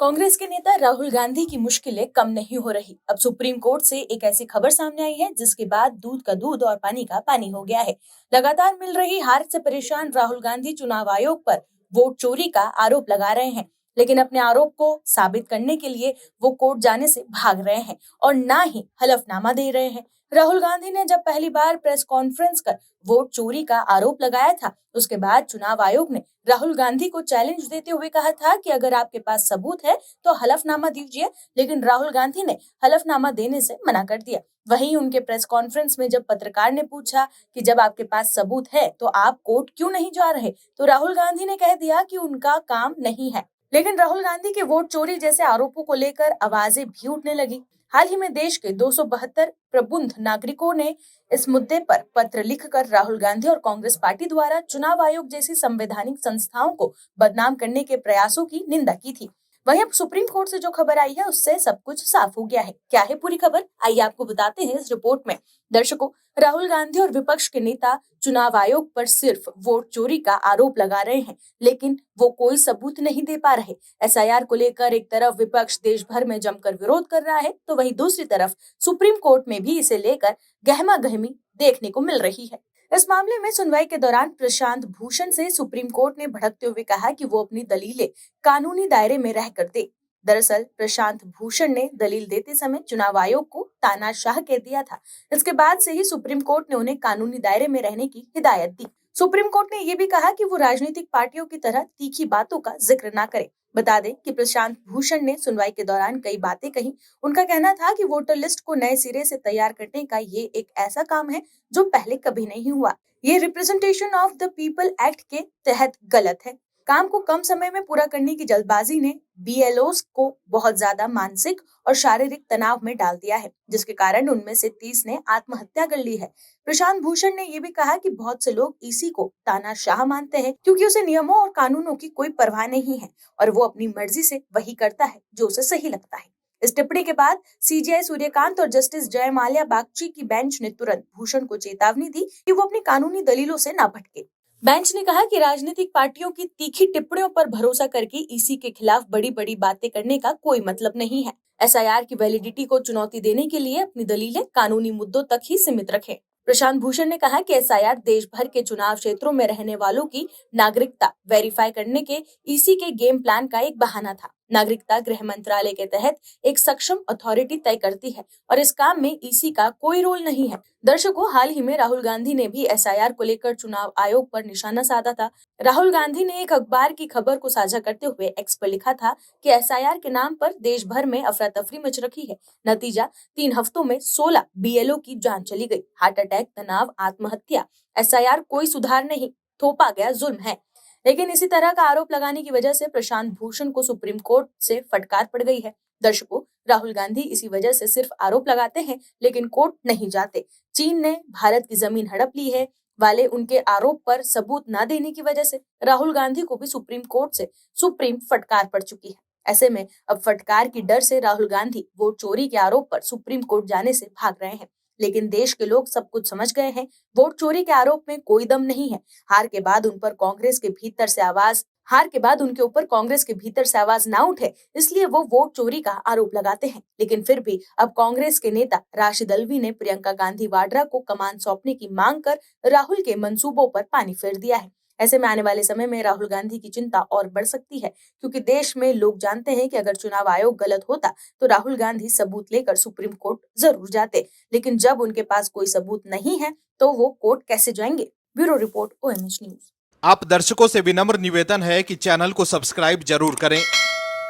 कांग्रेस के नेता राहुल गांधी की मुश्किलें कम नहीं हो रही। अब सुप्रीम कोर्ट से एक ऐसी खबर सामने आई है जिसके बाद दूध का दूध और पानी का पानी हो गया है। लगातार मिल रही हार से परेशान राहुल गांधी चुनाव आयोग पर वोट चोरी का आरोप लगा रहे हैं, लेकिन अपने आरोप को साबित करने के लिए वो कोर्ट जाने से भाग रहे हैं और ना ही हलफनामा दे रहे हैं। राहुल गांधी ने जब पहली बार प्रेस कॉन्फ्रेंस कर वोट चोरी का आरोप लगाया था, उसके बाद चुनाव आयोग ने राहुल गांधी को चैलेंज देते हुए कहा था कि अगर आपके पास सबूत है तो हलफनामा दीजिए, लेकिन राहुल गांधी ने हलफनामा देने से मना कर दिया। वहीं उनके प्रेस कॉन्फ्रेंस में जब पत्रकार ने पूछा कि जब आपके पास सबूत है तो आप कोर्ट क्यों नहीं जा रहे, तो राहुल गांधी ने कह दिया कि उनका काम नहीं है। लेकिन राहुल गांधी के वोट चोरी जैसे आरोपों को लेकर आवाजें भी उठने लगी। हाल ही में देश के 272 प्रबुद्ध नागरिकों ने इस मुद्दे पर पत्र लिखकर राहुल गांधी और कांग्रेस पार्टी द्वारा चुनाव आयोग जैसी संवैधानिक संस्थाओं को बदनाम करने के प्रयासों की निंदा की थी। वहीं अब सुप्रीम कोर्ट से जो खबर आई है उससे सब कुछ साफ हो गया है। क्या है पूरी खबर, आइए आपको बताते हैं इस रिपोर्ट में। दर्शकों, राहुल गांधी और विपक्ष के नेता चुनाव आयोग पर सिर्फ वोट चोरी का आरोप लगा रहे हैं, लेकिन वो कोई सबूत नहीं दे पा रहे। एसआईआर को लेकर एक तरफ विपक्ष देश भर में जमकर विरोध कर रहा है, तो वहीं दूसरी तरफ सुप्रीम कोर्ट में भी इसे लेकर गहमा-गहमी देखने को मिल रही है। इस मामले में सुनवाई के दौरान प्रशांत भूषण से सुप्रीम कोर्ट ने भड़कते हुए कहा कि वो अपनी दलीलें कानूनी दायरे में रहकर दे। दरअसल प्रशांत भूषण ने दलील देते समय चुनाव आयोग को तानाशाह कह दिया था। इसके बाद से ही सुप्रीम कोर्ट ने उन्हें कानूनी दायरे में रहने की हिदायत दी। सुप्रीम कोर्ट ने ये भी कहा कि वो राजनीतिक पार्टियों की तरह तीखी बातों का जिक्र न करे। बता दें कि प्रशांत भूषण ने सुनवाई के दौरान कई बातें कही। उनका कहना था कि वोटर लिस्ट को नए सिरे से तैयार करने का ये एक ऐसा काम है जो पहले कभी नहीं हुआ। ये representation of the people act के तहत गलत है। काम को कम समय में पूरा करने की जल्दबाजी ने बीएलओस को बहुत ज्यादा मानसिक और शारीरिक तनाव में डाल दिया है, जिसके कारण उनमें से 30 ने आत्महत्या कर ली है। प्रशांत भूषण ने ये भी कहा कि बहुत से लोग ईसी को तानाशाह मानते हैं क्योंकि उसे नियमों और कानूनों की कोई परवाह नहीं है और वो अपनी मर्जी से वही करता है जो उसे सही लगता है। इस टिप्पणी के बाद सीजेआई सूर्यकांत और जस्टिस जयमाल्या बागची की बेंच ने तुरंत भूषण को चेतावनी दी कि वो अपनी कानूनी दलीलों से न भटके। बेंच ने कहा कि राजनीतिक पार्टियों की तीखी टिप्पणियों पर भरोसा करके ईसी के खिलाफ बड़ी बड़ी बातें करने का कोई मतलब नहीं है। एसआईआर की वैलिडिटी को चुनौती देने के लिए अपनी दलीलें कानूनी मुद्दों तक ही सीमित रखें। प्रशांत भूषण ने कहा कि एसआईआर देश भर के चुनाव क्षेत्रों में रहने वालों की नागरिकता वेरीफाई करने के ईसी के गेम प्लान का एक बहाना था। नागरिकता गृह मंत्रालय के तहत एक सक्षम अथॉरिटी तय करती है और इस काम में ईसी का कोई रोल नहीं है। दर्शकों, हाल ही में राहुल गांधी ने भी एसआईआर को लेकर चुनाव आयोग पर निशाना साधा था। राहुल गांधी ने एक अखबार की खबर को साझा करते हुए एक्स पर लिखा था कि एसआईआर के नाम पर देश भर में अफरा तफरी मच रखी है। नतीजा 3 हफ्तों में 16 बीएलओ की जान चली गई। हार्ट अटैक, तनाव, आत्महत्या। एसआईआर कोई सुधार नहीं, थोपा गया जुल्म है। लेकिन इसी तरह का आरोप लगाने की वजह से प्रशांत भूषण को सुप्रीम कोर्ट से फटकार पड़ गई है। दर्शकों, राहुल गांधी इसी वजह से सिर्फ आरोप लगाते हैं लेकिन कोर्ट नहीं जाते। चीन ने भारत की जमीन हड़प ली है वाले उनके आरोप पर सबूत न देने की वजह से राहुल गांधी को भी सुप्रीम कोर्ट से सुप्रीम फटकार पड़ चुकी है। ऐसे में अब फटकार की डर से राहुल गांधी वोट चोरी के आरोप पर सुप्रीम कोर्ट जाने से भाग रहे हैं। लेकिन देश के लोग सब कुछ समझ गए हैं। वोट चोरी के आरोप में कोई दम नहीं है। हार के बाद उनके ऊपर कांग्रेस के भीतर से आवाज ना उठे, इसलिए वो वोट चोरी का आरोप लगाते हैं। लेकिन फिर भी अब कांग्रेस के नेता राशिद अल्वी ने प्रियंका गांधी वाड्रा को कमान सौंपने की मांग कर राहुल के मंसूबों पर पानी फेर दिया है। ऐसे में आने वाले समय में राहुल गांधी की चिंता और बढ़ सकती है, क्योंकि देश में लोग जानते हैं कि अगर चुनाव आयोग गलत होता तो राहुल गांधी सबूत लेकर सुप्रीम कोर्ट जरूर जाते, लेकिन जब उनके पास कोई सबूत नहीं है तो वो कोर्ट कैसे जाएंगे। Bureau report, OMH news. आप दर्शकों से विनम्र निवेदन है कि चैनल को सब्सक्राइब जरूर करें